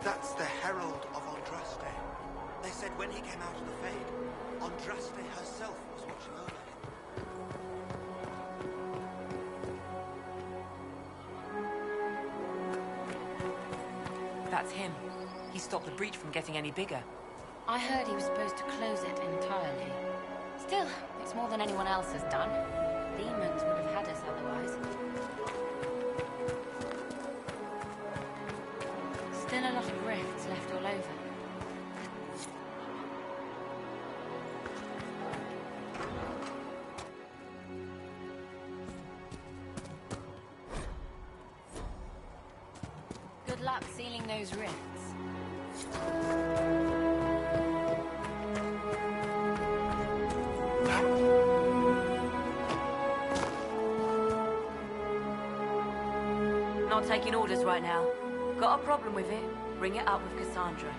That's the Herald of Andraste. They said when he came out of the Fade, Andraste herself was watching over him. That's him. He stopped the breach from getting any bigger. I heard he was supposed to close it entirely. Still, it's more than anyone else has done. Demons would have had us otherwise. Still a lot of rifts left all over. Good luck sealing those rifts. Not taking orders right now. Got a problem with it? Bring it up with Cassandra.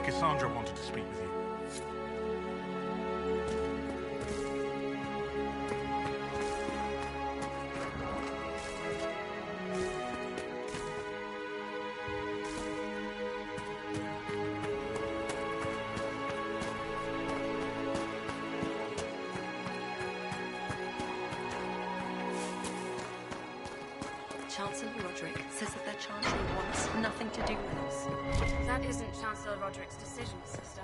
Cassandra wanted to speak with you. Chancellor Roderick says that their Chancellor wants nothing to do with us. That isn't Chancellor Roderick's decision, sister.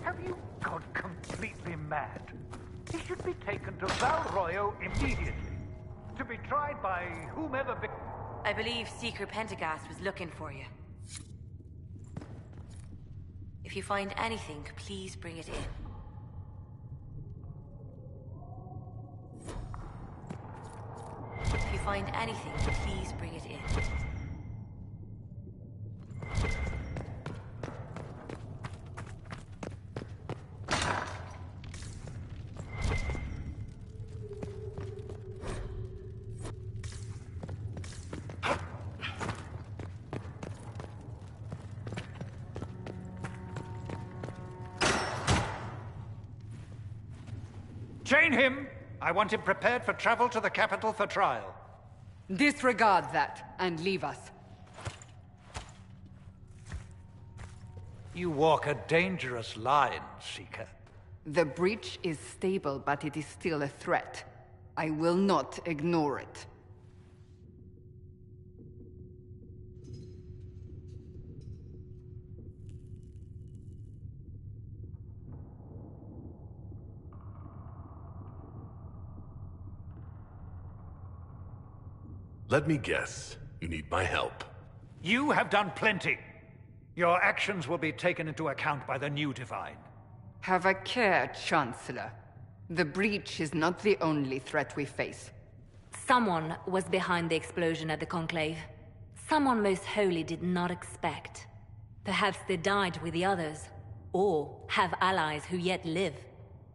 Have you gone completely mad? He should be taken to Val Royo immediately, to be tried by whomever... I believe Seeker Pentagast was looking for you. If you find anything, please bring it in. If you find anything, please bring it in. Chain him! I want him prepared for travel to the capital for trial. Disregard that, and leave us. You walk a dangerous line, Seeker. The breach is stable, but it is still a threat. I will not ignore it. Let me guess. You need my help. You have done plenty. Your actions will be taken into account by the new Divine. Have a care, Chancellor. The breach is not the only threat we face. Someone was behind the explosion at the Conclave. Someone most holy did not expect. Perhaps they died with the others, or have allies who yet live.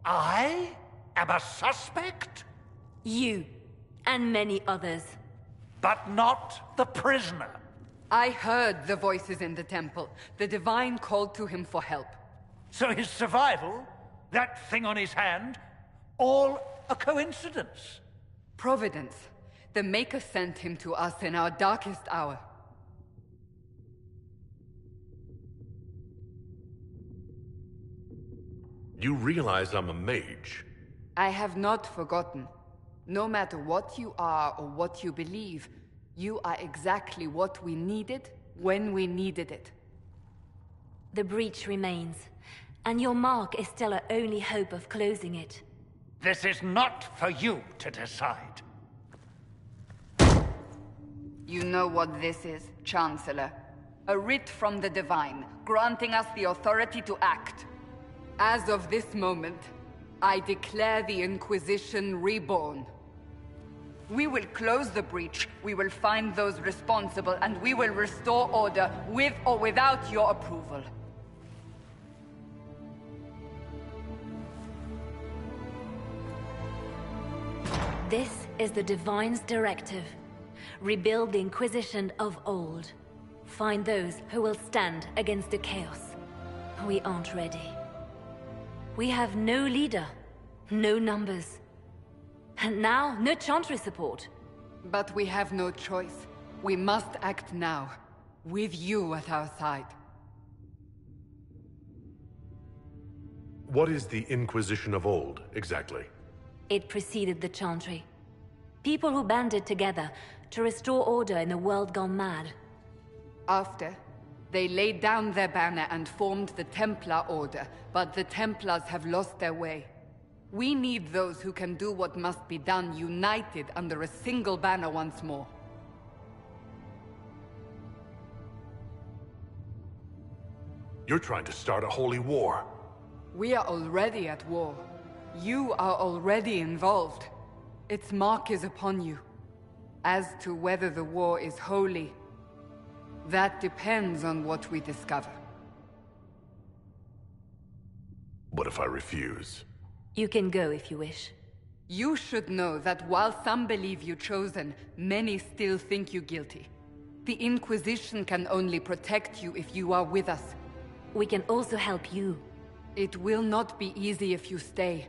I am a suspect? You, and many others. But not the prisoner. I heard the voices in the temple. The Divine called to him for help. So his survival, that thing on his hand, all a coincidence? Providence. The Maker sent him to us in our darkest hour. You realize I'm a mage. I have not forgotten. No matter what you are or what you believe, you are exactly what we needed when we needed it. The breach remains, and your mark is still our only hope of closing it. This is not for you to decide. You know what this is, Chancellor. A writ from the Divine, granting us the authority to act. As of this moment, I declare the Inquisition reborn. We will close the breach, we will find those responsible, and we will restore order with or without your approval. This is the Divine's directive. Rebuild the Inquisition of old. Find those who will stand against the chaos. We aren't ready. We have no leader, no numbers. And now, no Chantry support. But we have no choice. We must act now, with you at our side. What is the Inquisition of old, exactly? It preceded the Chantry. People who banded together to restore order in a world gone mad. After, they laid down their banner and formed the Templar Order, but the Templars have lost their way. We need those who can do what must be done, united under a single banner once more. You're trying to start a holy war. We are already at war. You are already involved. Its mark is upon you. As to whether the war is holy, that depends on what we discover. What if I refuse? You can go if you wish. You should know that while some believe you chosen, many still think you guilty. The Inquisition can only protect you if you are with us. We can also help you. It will not be easy if you stay,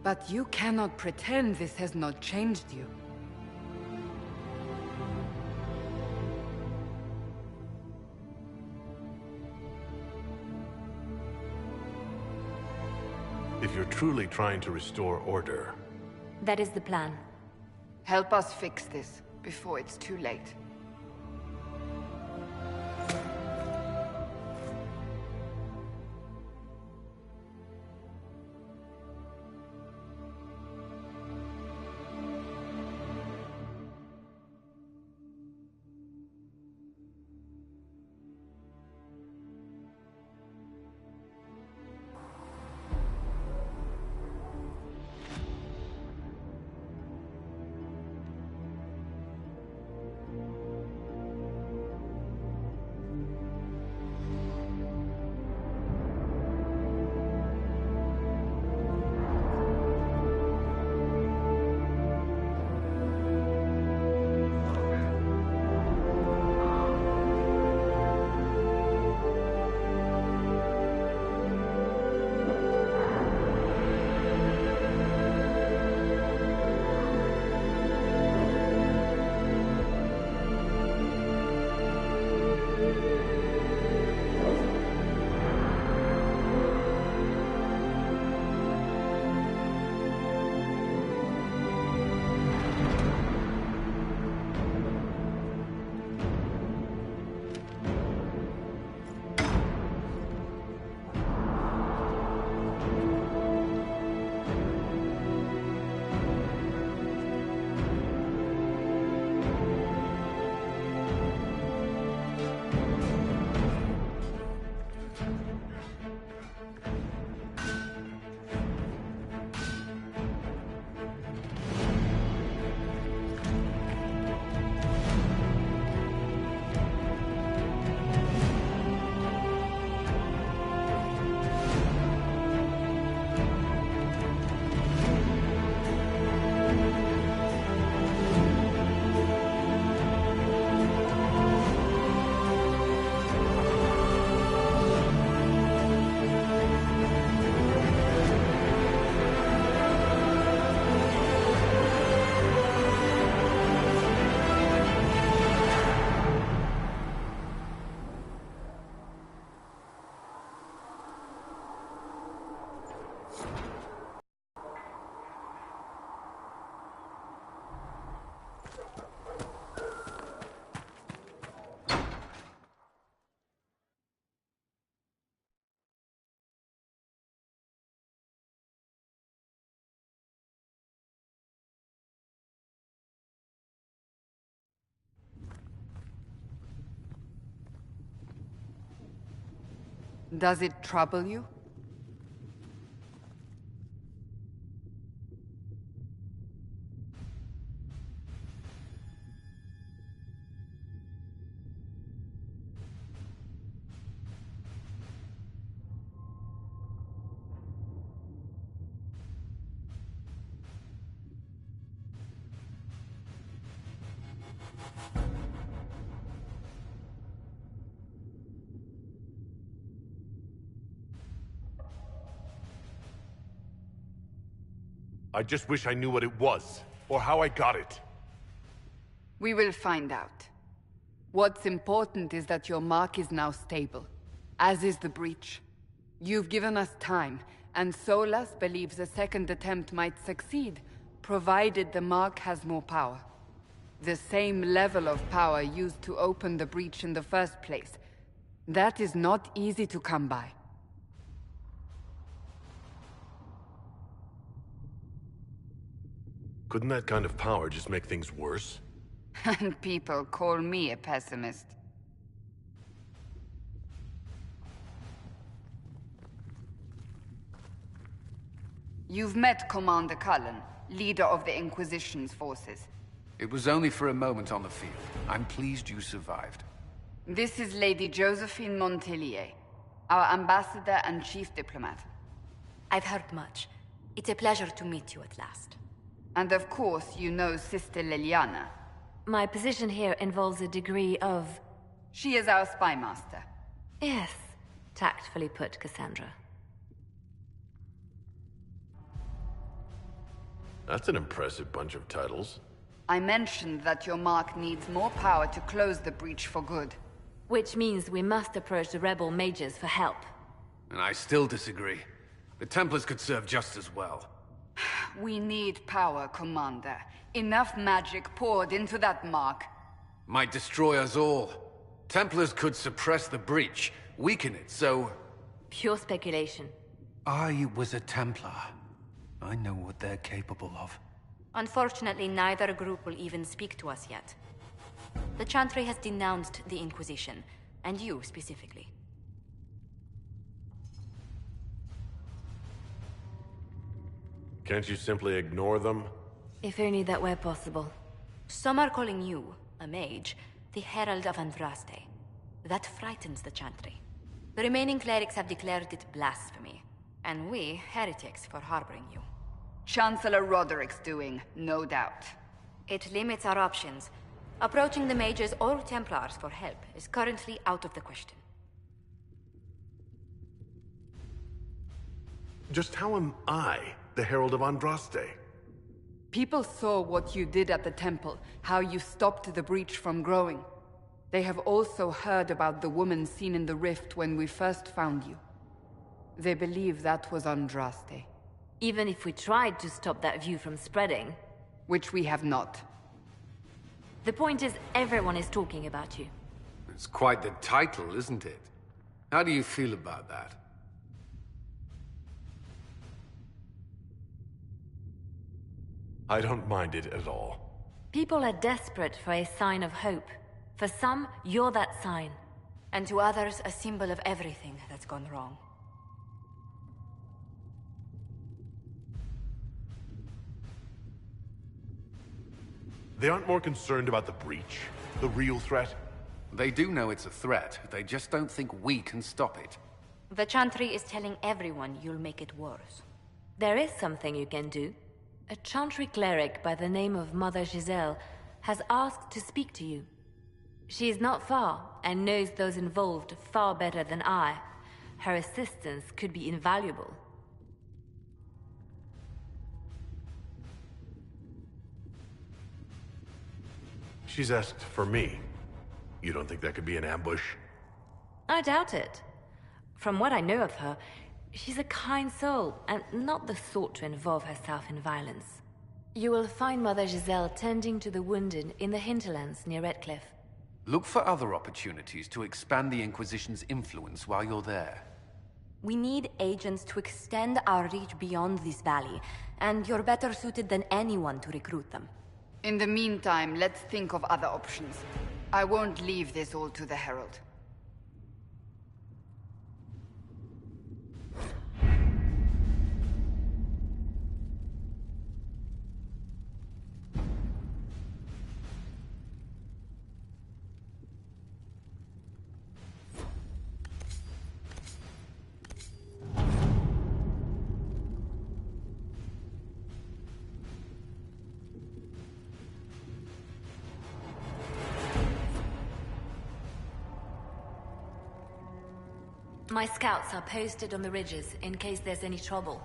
but you cannot pretend this has not changed you. If you're truly trying to restore order, That is the plan. Help us fix this before it's too late. Does it trouble you? I just wish I knew what it was, or how I got it. We will find out. What's important is that your mark is now stable, as is the breach. You've given us time, and Solas believes a second attempt might succeed, provided the mark has more power. The same level of power used to open the breach in the first place. That is not easy to come by. Couldn't that kind of power just make things worse? And people call me a pessimist. You've met Commander Cullen, leader of the Inquisition's forces. It was only for a moment on the field. I'm pleased you survived. This is Lady Josephine Montelier, our ambassador and chief diplomat. I've heard much. It's a pleasure to meet you at last. And of course, you know Sister Liliana. My position here involves a degree of... She is our spy master. Yes, tactfully put, Cassandra. That's an impressive bunch of titles. I mentioned that your mark needs more power to close the breach for good. Which means we must approach the rebel mages for help. And I still disagree. The Templars could serve just as well. We need power, Commander. Enough magic poured into that mark. Might destroy us all. Templars could suppress the breach, weaken it, so... Pure speculation. I was a Templar. I know what they're capable of. Unfortunately, neither group will even speak to us yet. The Chantry has denounced the Inquisition, and you specifically. Can't you simply ignore them? If only that were possible. Some are calling you, a mage, the Herald of Andraste. That frightens the Chantry. The remaining clerics have declared it blasphemy, and we, heretics, for harboring you. Chancellor Roderick's doing, no doubt. It limits our options. Approaching the mages or Templars for help is currently out of the question. Just how am I the Herald of Andraste? People saw what you did at the temple, how you stopped the breach from growing. They have also heard about the woman seen in the rift when we first found you. They believe that was Andraste. Even if we tried to stop that view from spreading. Which we have not. The point is, everyone is talking about you. It's quite the title, isn't it? How do you feel about that? I don't mind it at all. People are desperate for a sign of hope. For some, you're that sign. And to others, a symbol of everything that's gone wrong. They aren't more concerned about the breach, the real threat? They do know it's a threat. They just don't think we can stop it. The Chantry is telling everyone you'll make it worse. There is something you can do. A Chantry cleric by the name of Mother Giselle has asked to speak to you. She is not far, and knows those involved far better than I. Her assistance could be invaluable. She's asked for me. You don't think that could be an ambush? I doubt it. From what I know of her, she's a kind soul, and not the sort to involve herself in violence. You will find Mother Giselle tending to the wounded in the hinterlands near Redcliffe. Look for other opportunities to expand the Inquisition's influence while you're there. We need agents to extend our reach beyond this valley, and you're better suited than anyone to recruit them. In the meantime, let's think of other options. I won't leave this all to the Herald. My scouts are posted on the ridges in case there's any trouble.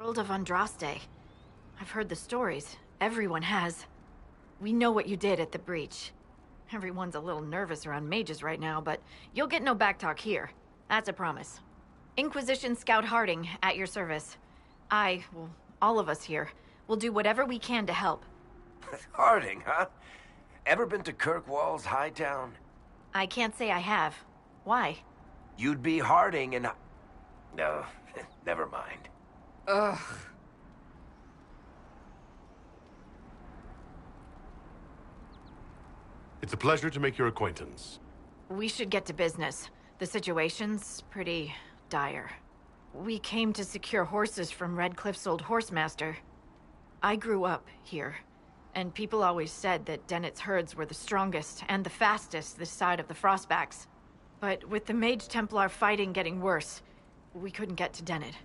Herald of Andraste. I've heard the stories. Everyone has. We know what you did at the breach. Everyone's a little nervous around mages right now, but you'll get no backtalk here. That's a promise. Inquisition Scout Harding, at your service. Well, all of us here, will do whatever we can to help. Harding, huh? Ever been to Kirkwall's Hightown? I can't say I have. Why? You'd be Harding and... No, never mind. Ugh. It's a pleasure to make your acquaintance. We should get to business. The situation's pretty dire. We came to secure horses from Redcliffe's old horsemaster. I grew up here, and people always said that Dennett's herds were the strongest and the fastest this side of the Frostbacks. But with the Mage Templar fighting getting worse, we couldn't get to Dennett.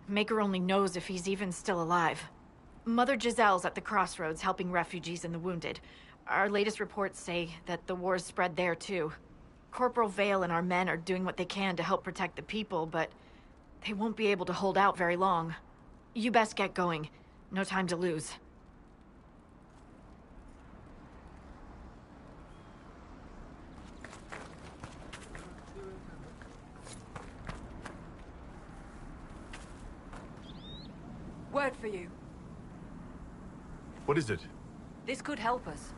Maker only knows if he's even still alive. Mother Giselle's at the crossroads helping refugees and the wounded. Our latest reports say that the war's spread there too. Corporal Vale and our men are doing what they can to help protect the people, but they won't be able to hold out very long. You best get going. No time to lose. Word for you. What is it? This could help us.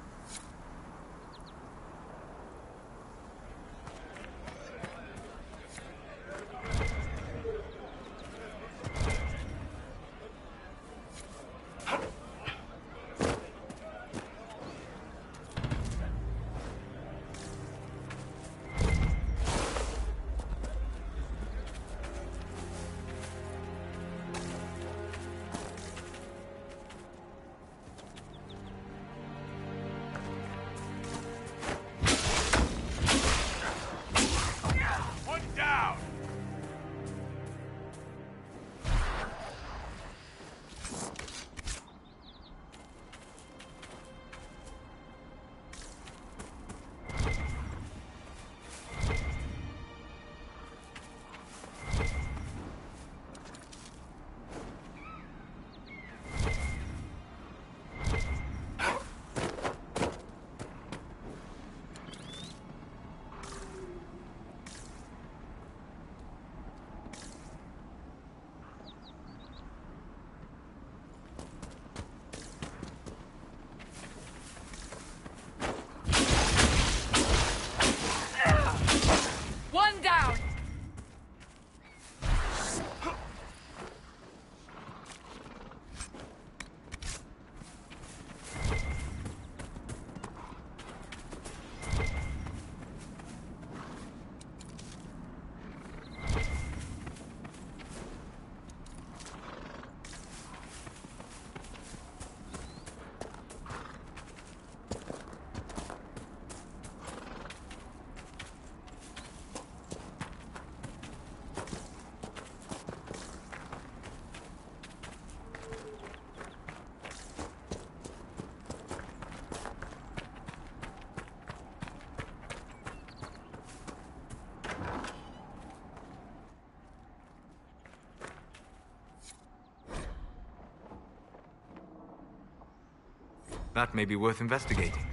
That may be worth investigating.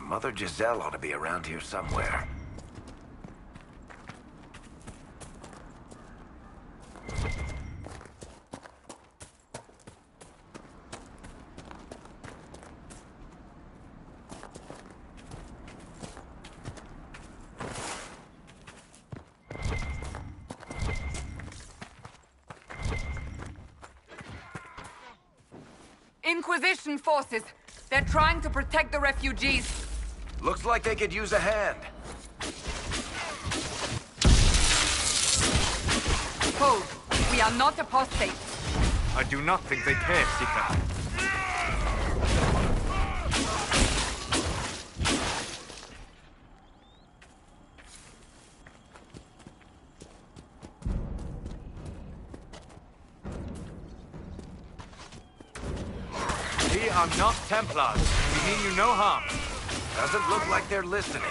Mother Giselle ought to be around here somewhere. Inquisition forces! They're trying to protect the refugees! Looks like they could use a hand. Hold. We are not apostates. I do not think they care, Seeker. We are not Templars. We mean you no harm. Doesn't look like they're listening.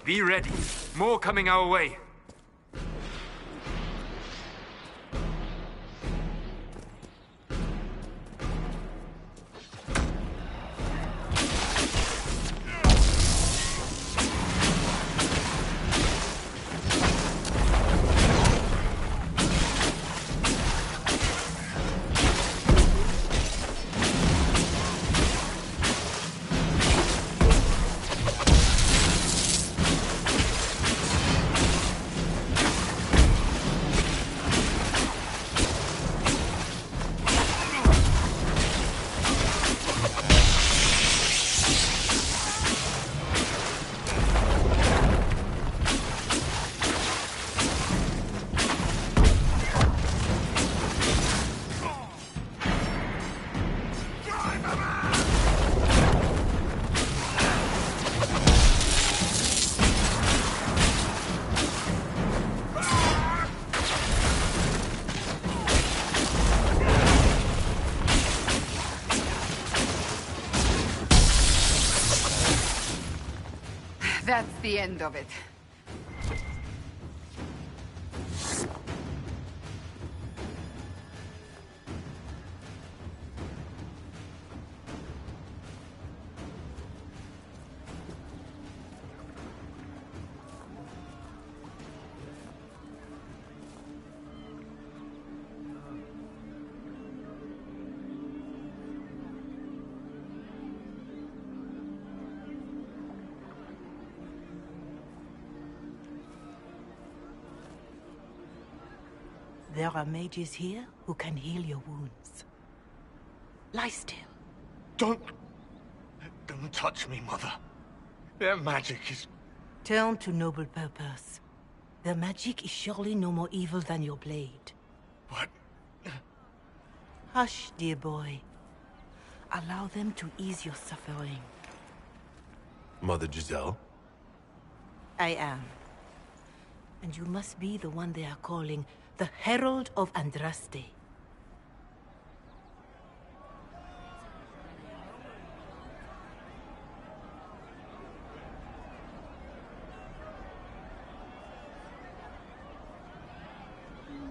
Be ready. More coming our way. That's the end of it. There are mages here who can heal your wounds. Lie still. Don't touch me, Mother. Their magic is... Turn to noble purpose. Their magic is surely no more evil than your blade. But... Hush, dear boy. Allow them to ease your suffering. Mother Giselle? I am. And you must be the one they are calling the Herald of Andraste.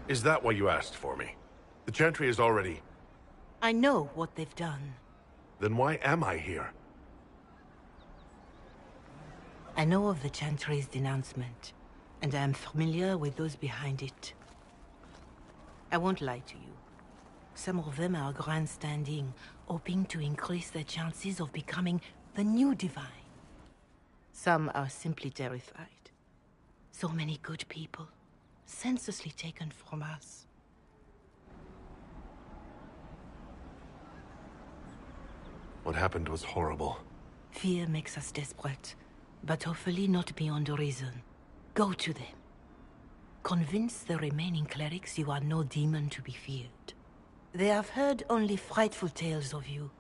Is that why you asked for me? The Chantry is already... I know what they've done. Then why am I here? I know of the Chantry's denouncement, and I am familiar with those behind it. I won't lie to you. Some of them are grandstanding, hoping to increase their chances of becoming the new divine. Some are simply terrified. So many good people, senselessly taken from us. What happened was horrible. Fear makes us desperate, but hopefully not beyond reason. Go to them. Convince the remaining clerics you are no demon to be feared. They have heard only frightful tales of you.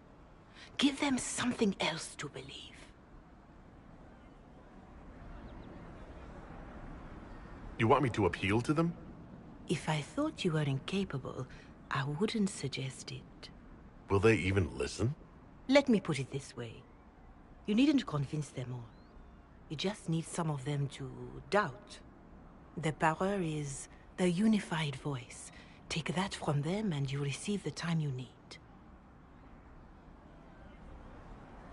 Give them something else to believe. You want me to appeal to them? If I thought you were incapable, I wouldn't suggest it. Will they even listen? Let me put it this way. You needn't convince them all. You just need some of them to doubt. The power is the unified voice. Take that from them and you receive the time you need.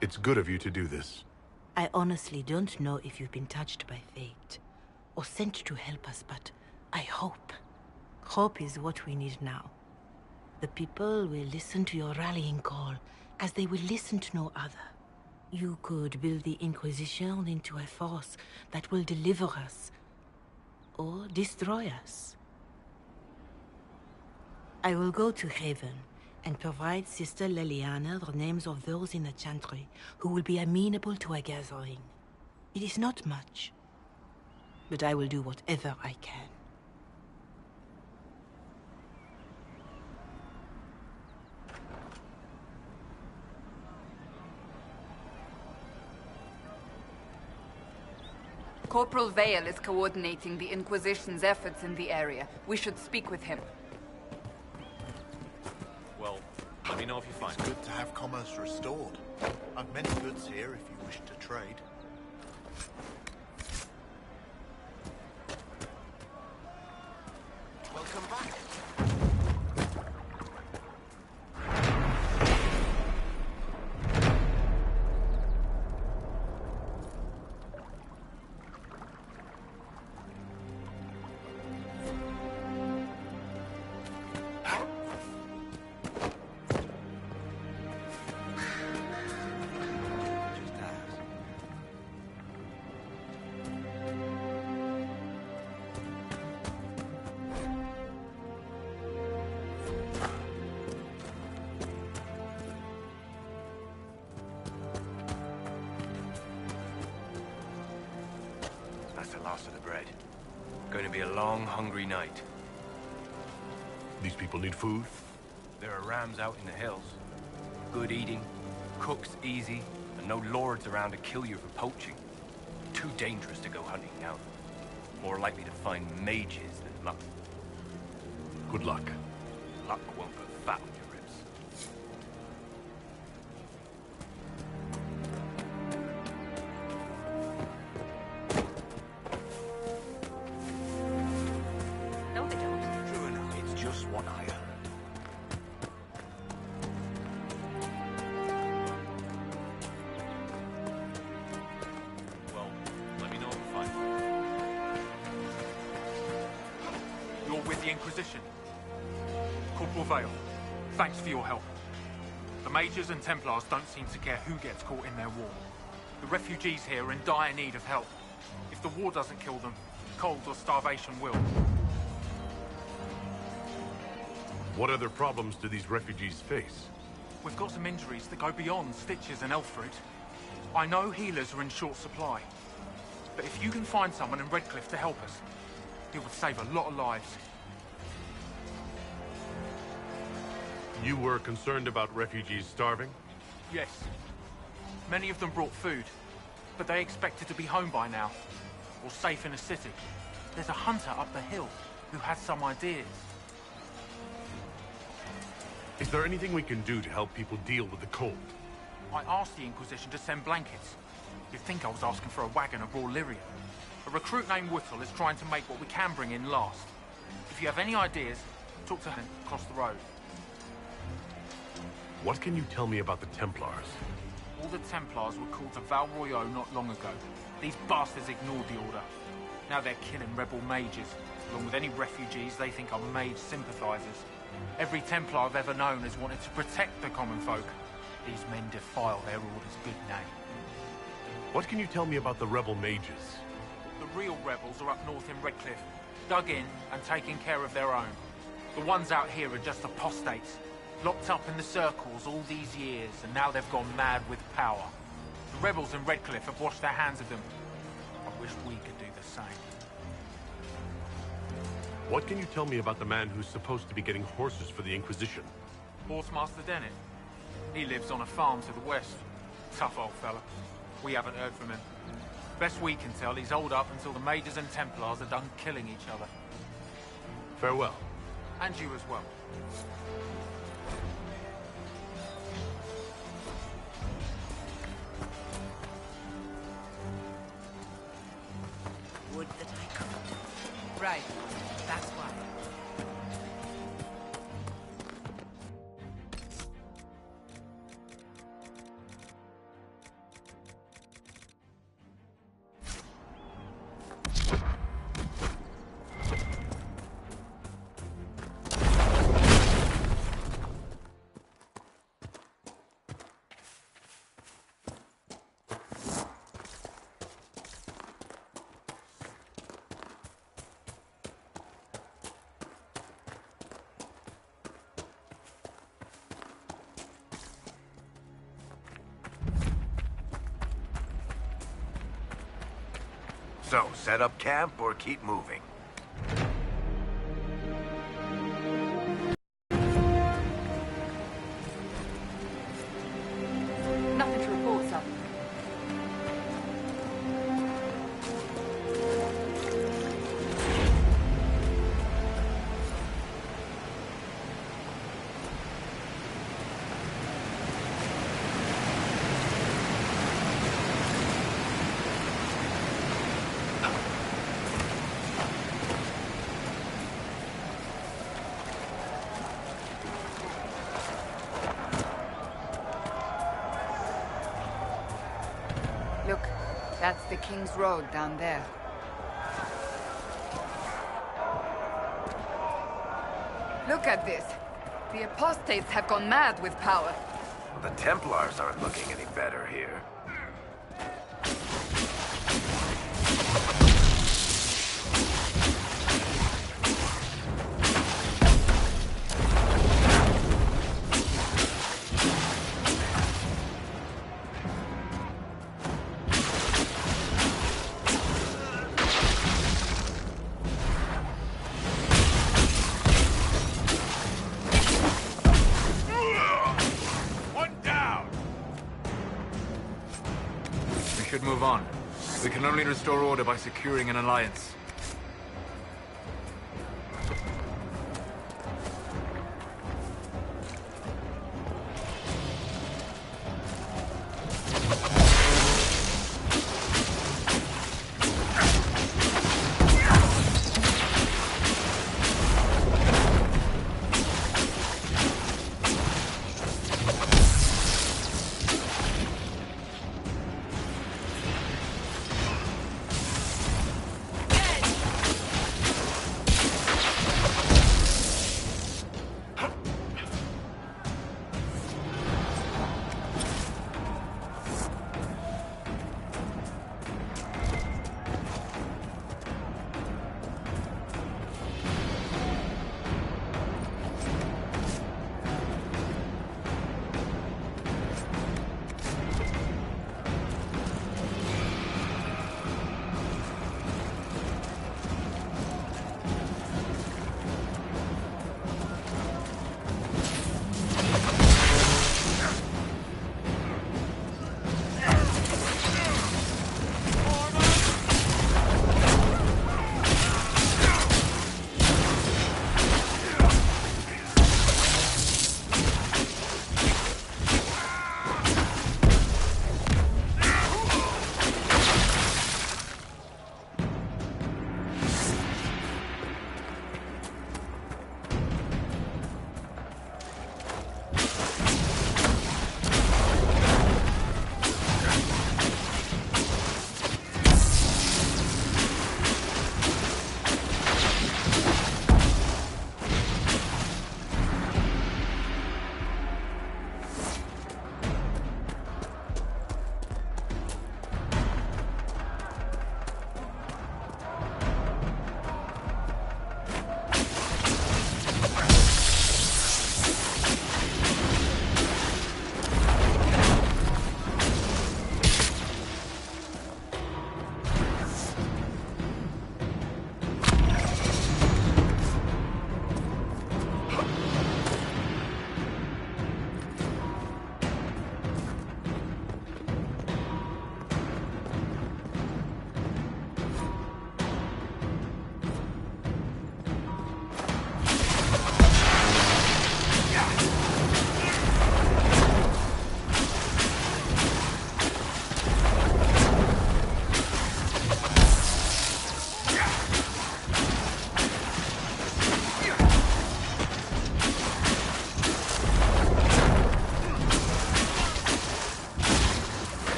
It's good of you to do this. I honestly don't know if you've been touched by fate, or sent to help us, but I hope. Hope is what we need now. The people will listen to your rallying call, as they will listen to no other. You could build the Inquisition into a force that will deliver us, or destroy us. I will go to Haven and provide Sister Leliana the names of those in the Chantry who will be amenable to a gathering. It is not much, but I will do whatever I can. Corporal Vale is coordinating the Inquisition's efforts in the area. We should speak with him. Well, let me know if you find It's good to have commerce restored. I've many goods here if you wish to trade. Welcome back. Last of the bread. Going to be a long, hungry night. These people need food? There are rams out in the hills. Good eating, cooks easy, and no lords around to kill you for poaching. Too dangerous to go hunting now. More likely to find mages than luck. Good luck. Luck won't put fat on your ribs. No, they don't. True enough, it's just what I heard. Well, let me know if you find it. You're with the Inquisition. Corporal Vale, thanks for your help. The Mages and Templars don't seem to care who gets caught in their war. The refugees here are in dire need of help. If the war doesn't kill them, cold or starvation will. What other problems do these refugees face? We've got some injuries that go beyond stitches and elf fruit. I know healers are in short supply, but if you can find someone in Redcliffe to help us, it would save a lot of lives. You were concerned about refugees starving? Yes. Many of them brought food, but they expected to be home by now, or safe in a city. There's a hunter up the hill who has some ideas. Is there anything we can do to help people deal with the cold? I asked the Inquisition to send blankets. You'd think I was asking for a wagon of raw lyria. A recruit named Whittle is trying to make what we can bring in last. If you have any ideas, talk to him across the road. What can you tell me about the Templars? All the Templars were called to Val Royeaux not long ago. These bastards ignored the order. Now they're killing rebel mages, along with any refugees they think are mage sympathizers. Every Templar I've ever known has wanted to protect the common folk. These men defile their order's good name. What can you tell me about the rebel mages? The real rebels are up north in Redcliffe, dug in and taking care of their own. The ones out here are just apostates, locked up in the circles all these years, and now they've gone mad with power. The rebels in Redcliffe have washed their hands of them. I wish we could do the same. What can you tell me about the man who's supposed to be getting horses for the Inquisition? Horsemaster Dennett. He lives on a farm to the west. Tough old fella. We haven't heard from him. Best we can tell, he's holed up until the Mages and Templars are done killing each other. Farewell. And you as well. Would that I could. Right. That's why. So, set up camp or keep moving? Nothing to report, sir. Look, that's the King's Road down there. Look at this. The apostates have gone mad with power. The Templars aren't looking any better here. We should move on. We can only restore order by securing an alliance. Dead!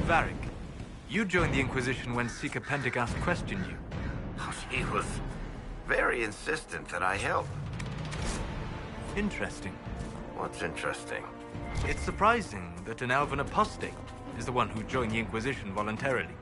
Varric. You joined the Inquisition when Seeker Pendergast questioned you. He was very insistent that I help. Interesting. What's interesting? It's surprising that an elven apostate is the one who joined the Inquisition voluntarily.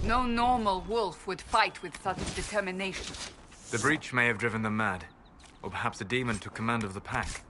No normal wolf would fight with such determination. The breach may have driven them mad. Or perhaps a demon took command of the pack.